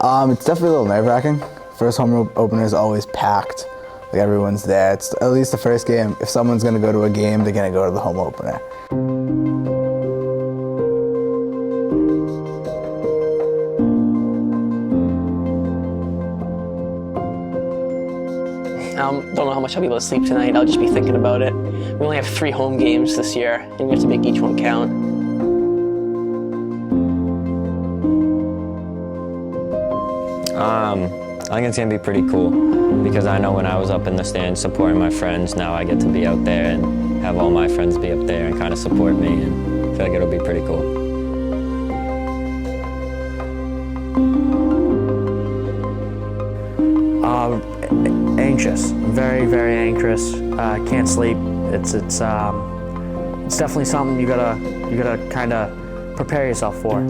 It's definitely a little nerve-wracking. First home opener is always packed. Like everyone's there. It's at least the first game. If someone's gonna go to a game, they're gonna go to the home opener. Don't know how much I'll be able to sleep tonight. I'll just be thinking about it. We only have 3 home games this year, and we have to make each one count. I think it's gonna be pretty cool because I know when I was up in the stands supporting my friends, now I get to be out there and have all my friends be up there and kind of support me, and I feel like it'll be pretty cool. Anxious, very, very anxious. Can't sleep. It's definitely something you gotta kind of prepare yourself for.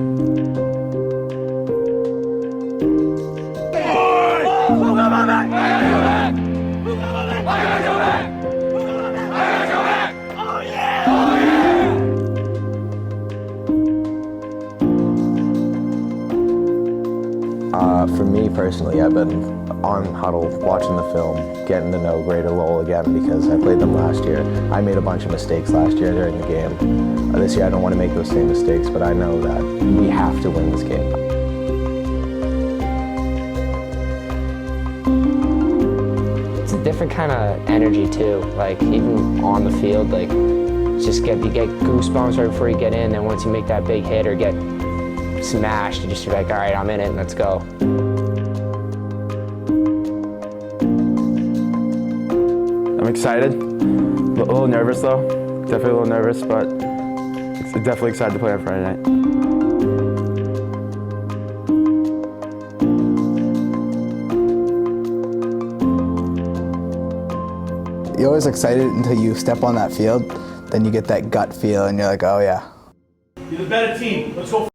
For me personally, I've been on huddle, watching the film, getting to know Greater Lowell again because I played them last year. I made a bunch of mistakes last year during the game. This year I don't want to make those same mistakes, but I know that we have to win this game. It's a different kind of energy too, like even on the field, like you get goosebumps right before you get in, and once you make that big hit or get smashed, you're like, all right, I'm in it, let's go. I'm excited, a little nervous though, definitely a little nervous, but definitely excited to play on Friday night. You're always excited until you step on that field, then you get that gut feel and you're like, oh yeah. You're the better team, let's go.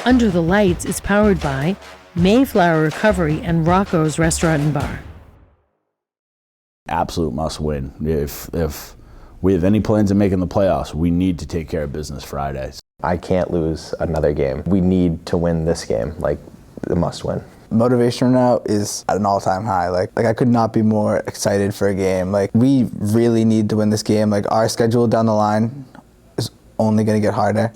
Under the Lights is powered by Mayflower Recovery and Rocco's Restaurant and Bar. Absolute must win. If we have any plans of making the playoffs, we need to take care of business Fridays. I can't lose another game. We need to win this game, like a must win. Motivation right now is at an all-time high. Like I could not be more excited for a game. Like we really need to win this game. Like our schedule down the line is only gonna get harder.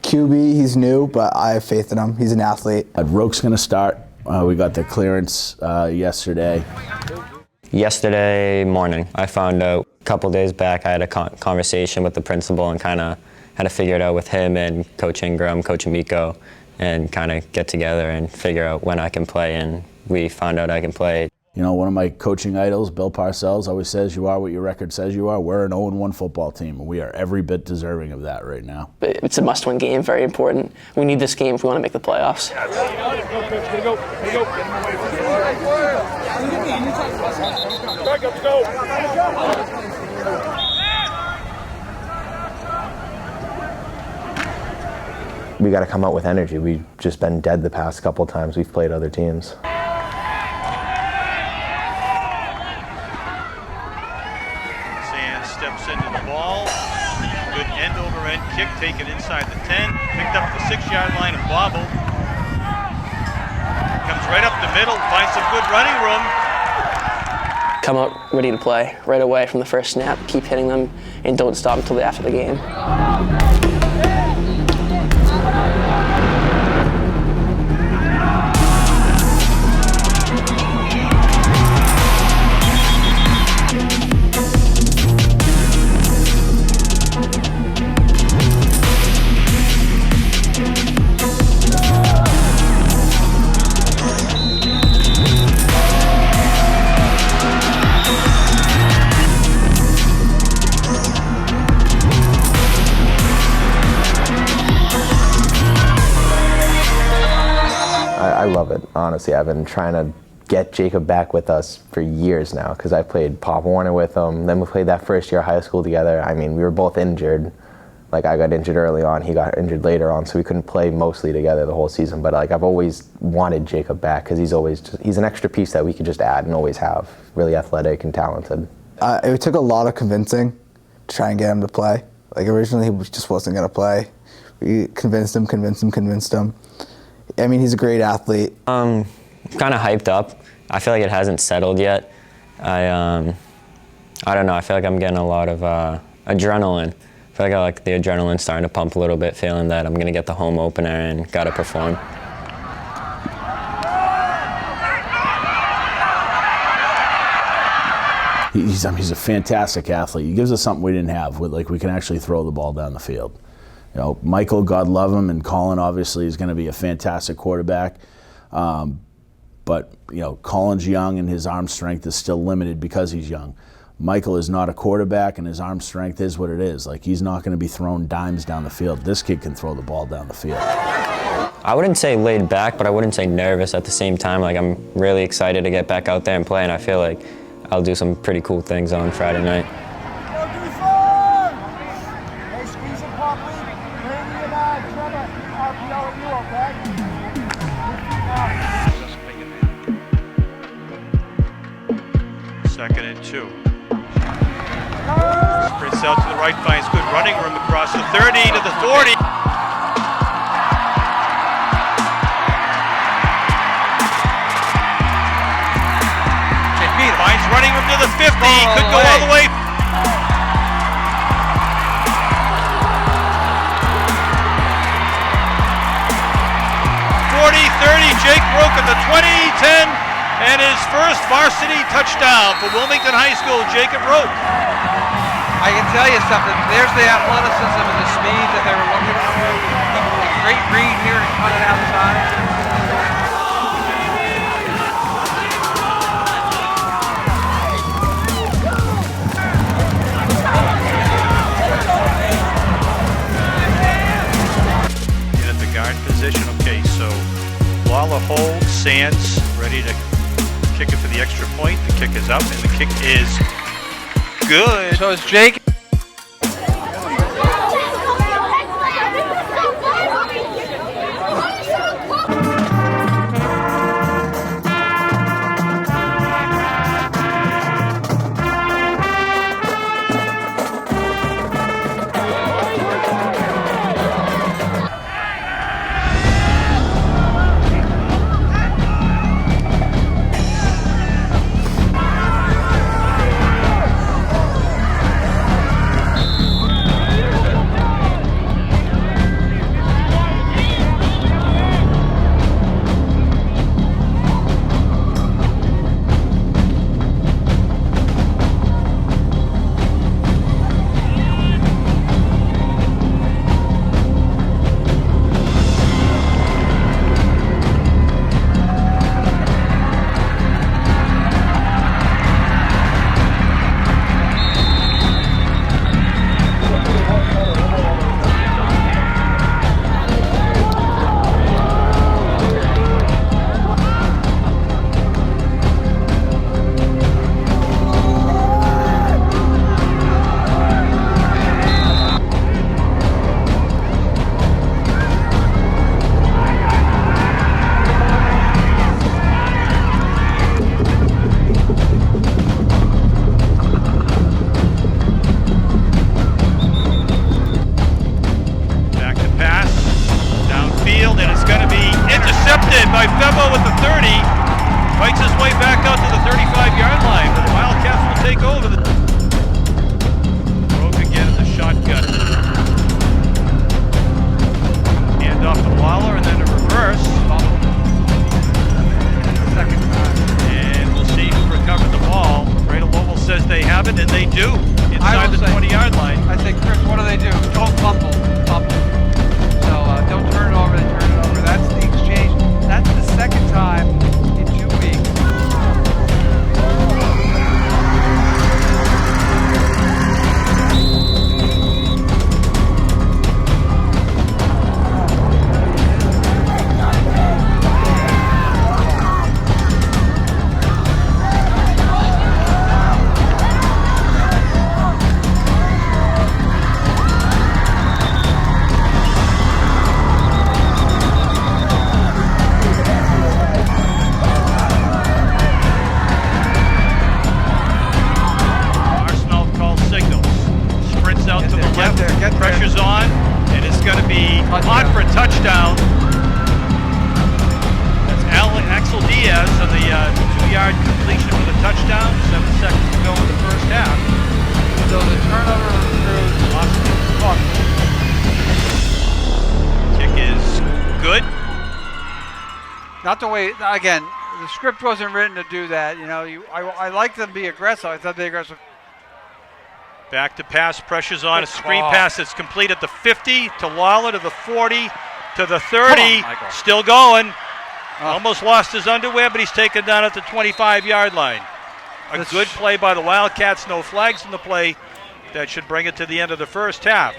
QB, he's new, but I have faith in him. He's an athlete. Roque's going to start. We got the clearance yesterday. Yesterday morning, I found out a couple days back I had a conversation with the principal and kind of had to figure it out with him and Coach Ingram, Coach Amico, and kind of get together and figure out when I can play, and we found out I can play. You know, one of my coaching idols, Bill Parcells, always says, you are what your record says you are. We're an 0-1 football team, and we are every bit deserving of that right now. But it's a must-win game, very important. We need this game if we want to make the playoffs. We got to come out with energy. We've just been dead the past couple times we've played other teams. Steps into the ball. Good end-over-end kick taken inside the 10. Picked up the 6-yard line and bobbled. Comes right up the middle, finds some good running room. Come out ready to play right away from the first snap. Keep hitting them and don't stop until after the game. it. Honestly, I've been trying to get Jacob back with us for years now because I played Pop Warner with him. Then we played that first year of high school together. I mean, we were both injured. Like, I got injured early on, he got injured later on, so we couldn't play mostly together the whole season. But like, I've always wanted Jacob back because he's an extra piece that we could just add and always have. Really athletic and talented. It took a lot of convincing to try and get him to play. Like, originally he just wasn't going to play. We convinced him. I mean, he's a great athlete. Kind of hyped up. I feel like it hasn't settled yet. I don't know. I feel like I'm getting a lot of adrenaline. I feel like the adrenaline's starting to pump a little bit, feeling that I'm going to get the home opener and got to perform. He's a fantastic athlete. He gives us something we didn't have. We can actually throw the ball down the field. You know, Michael, God love him, and Colin obviously is going to be a fantastic quarterback. But you know, Colin's young and his arm strength is still limited because he's young. Michael is not a quarterback, and his arm strength is what it is. Like, he's not going to be throwing dimes down the field. This kid can throw the ball down the field. I wouldn't say laid back, but I wouldn't say nervous at the same time. Like, I'm really excited to get back out there and play, and I feel like I'll do some pretty cool things on Friday night. Second and 2. Sprints out to the right, finds good running room across the 30 to the 40. Finds running room to the 50. Could go all the way. 40-30. Jake Roque at the 20, 10. And his first varsity touchdown for Wilmington High School, Jacob Roque. I can tell you something. There's the athleticism and the speed that they were looking for. Great read here and cut it outside. In at the guard position. Okay, so Lawler holds, Sands ready to kick it for the extra point. The kick is up, and the kick is good. So it's Jake. by Febo with the 30. Fights his way back out to the 35-yard line, but the Wildcats will take over. Roque again in the shotgun. Hand off to Lawler and then a reverse. Second time. And we'll see who recovered the ball. Greater Lowell says they have it, and they do. Inside the 20-yard line. I think, Chris, what do? Don't fumble. So don't turn it over, they turn it over. That's the exchange. That's the second time in 2 weeks. pressure's on, and it's going to be caught for a touchdown. That's Axel Diaz on the 2-yard completion for the touchdown. 7 seconds to go in the first half. So the turnover through Austin Cook. Kick is good. not the way, again, the script wasn't written to do that. You know, I like them to be aggressive. I thought they aggressive. Back to pass, pressure's on, a screen pass that's complete at the 50, to Lawler, to the 40, to the 30, still going. Almost lost his underwear, but he's taken down at the 25-yard line. A good play by the Wildcats, no flags in the play. That should bring it to the end of the first half.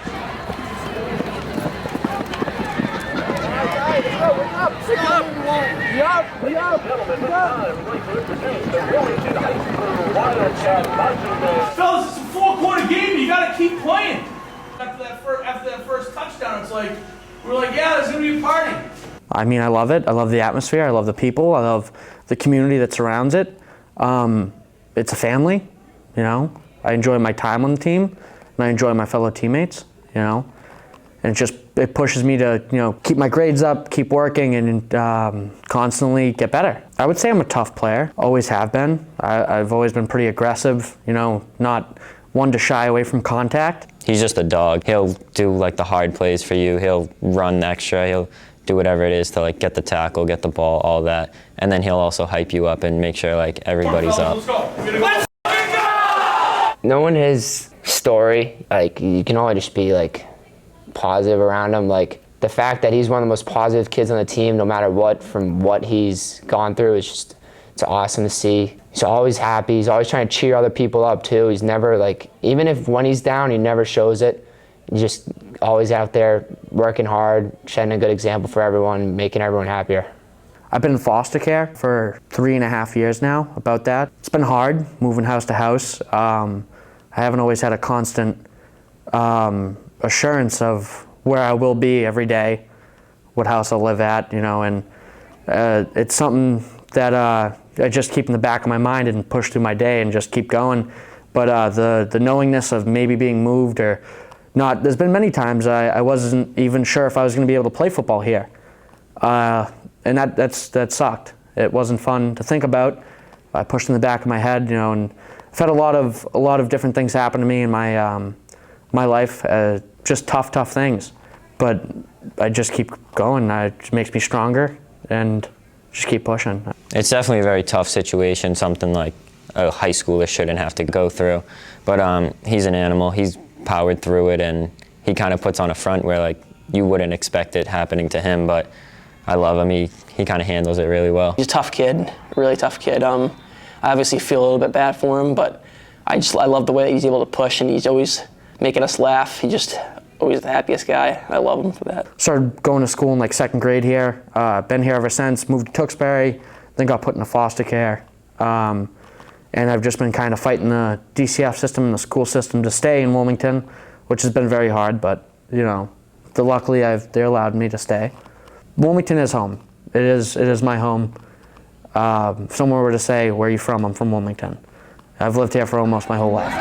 Fellas, it's a 4-quarter game. You got to keep playing. After that first touchdown, it's like, we're like, yeah, there's going to be a party. I mean, I love it. I love the atmosphere. I love the people. I love the community that surrounds it. It's a family, you know. I enjoy my time on the team, and I enjoy my fellow teammates, you know. And it pushes me to, you know, keep my grades up, keep working, and constantly get better. I would say I'm a tough player. Always have been. I've always been pretty aggressive, you know, not one to shy away from contact. He's just a dog. He'll do like the hard plays for you. He'll run extra. He'll do whatever it is to like get the tackle, get the ball, all that. And then he'll also hype you up and make sure like everybody's up. Knowing his story, like you can only just be like positive around him. Like the fact that he's one of the most positive kids on the team, no matter what, from what he's gone through, it's awesome to see. He's always happy. He's always trying to cheer other people up too. He's never like, even if when he's down, he never shows it. He's just always out there working hard, setting a good example for everyone, making everyone happier. I've been in foster care for 3.5 years now, about that. It's been hard, moving house to house. I haven't always had a constant assurance of where I will be every day, what house I'll live at, you know, and it's something that I just keep in the back of my mind and push through my day and just keep going. But the knowingness of maybe being moved or not, there's been many times I wasn't even sure if I was going to be able to play football here. And that sucked. It wasn't fun to think about. I pushed in the back of my head, you know, and I've had a lot of different things happen to me in my my life, just tough things. But I just keep going. It just makes me stronger and just keep pushing. It's definitely a very tough situation, something like a high schooler shouldn't have to go through. But he's an animal. He's powered through it, and he kind of puts on a front where like you wouldn't expect it happening to him, but I love him. He kind of handles it really well. He's a tough kid, really tough kid. I obviously feel a little bit bad for him, but I love the way that he's able to push, and he's always making us laugh. He's just always the happiest guy. I love him for that. Started going to school in like 2nd grade here. Been here ever since. Moved to Tewksbury, then got put into foster care. And I've just been kind of fighting the DCF system and the school system to stay in Wilmington, which has been very hard, but you know, luckily they allowed me to stay. Wilmington is home. It is my home. If someone were to say, where are you from? I'm from Wilmington. I've lived here for almost my whole life.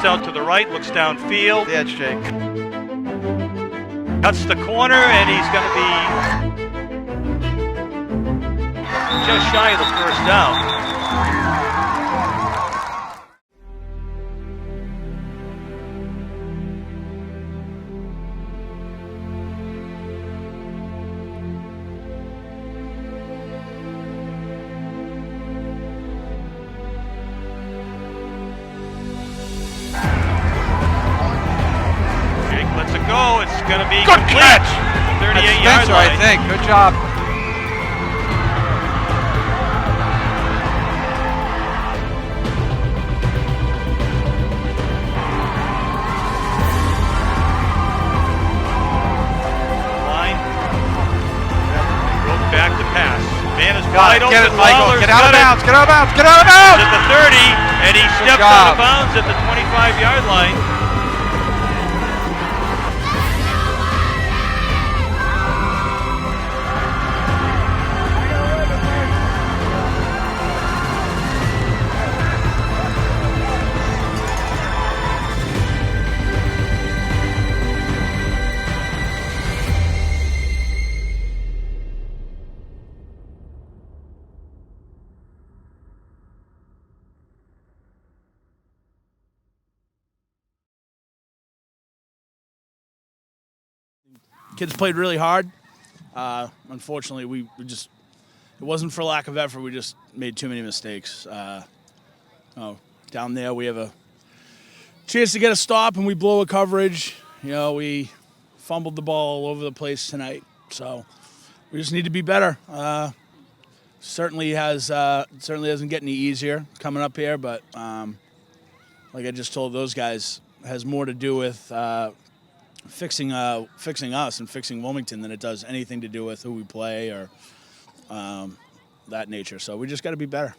Out to the right, looks downfield. The edge, Jake. Cuts the corner, and he's going to be just shy of the first down. It's going to be Good complete. catch. 38-yard Spencer, line. I think. Good job. Line. Roque back to pass. Man is Got wide it. open. Get it, Michael. Lawler's Get out of got it. bounds. Get out of bounds. Get out of bounds. At the 30, and he steps job. out of bounds at the 25-yard line. Kids played really hard. Unfortunately, it wasn't for lack of effort. We just made too many mistakes. Down there, we have a chance to get a stop, and we blow a coverage. We fumbled the ball all over the place tonight. So we just need to be better. Certainly doesn't get any easier coming up here, but like I just told those guys, it has more to do with fixing us and fixing Wilmington than it does anything to do with who we play or that nature. So we just got to be better.